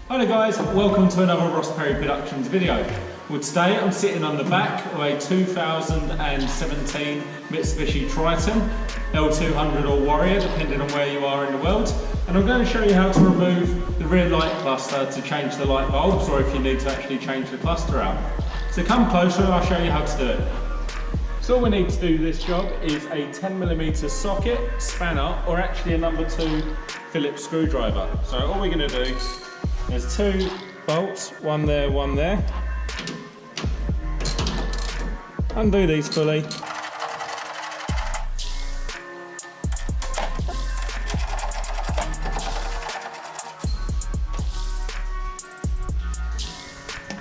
Hello guys, welcome to another Ross Perry Productions video. Well, today I'm sitting on the back of a 2017 Mitsubishi Triton L200 or Warrior, depending on where you are in the world. And I'm going to show you how to remove the rear light cluster to change the light bulbs, or if you need to actually change the cluster out. So come closer and I'll show you how to do it. So all we need to do this job is a 10mm socket, spanner, or actually a number 2 Phillips screwdriver. So all we're going to do, there's 2 bolts, one there, one there. Undo these fully.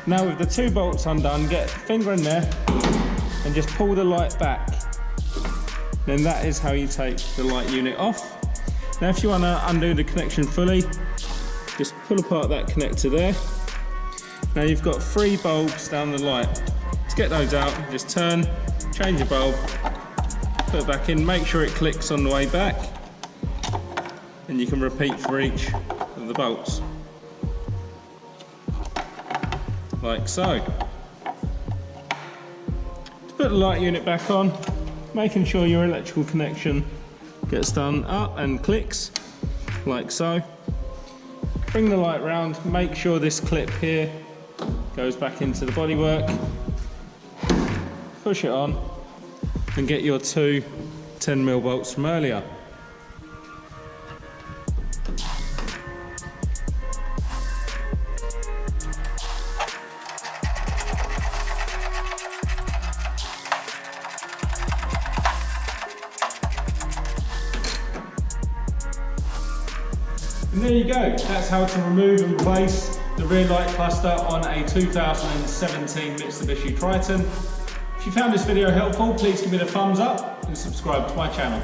Now with the 2 bolts undone, get a finger in there and just pull the light back. Then that is how you take the light unit off. Now if you want to undo the connection fully, just pull apart that connector there. Now you've got 3 bulbs down the light. To get those out, just turn, change your bulb, put it back in, make sure it clicks on the way back, and you can repeat for each of the bolts. Like so. To put the light unit back on, making sure your electrical connection gets done up and clicks, like so. Bring the light round, make sure this clip here goes back into the bodywork, push it on and get your 2 10mm bolts from earlier. And there you go, that's how to remove and replace the rear light cluster on a 2017 Mitsubishi Triton. If you found this video helpful, please give it a thumbs up and subscribe to my channel.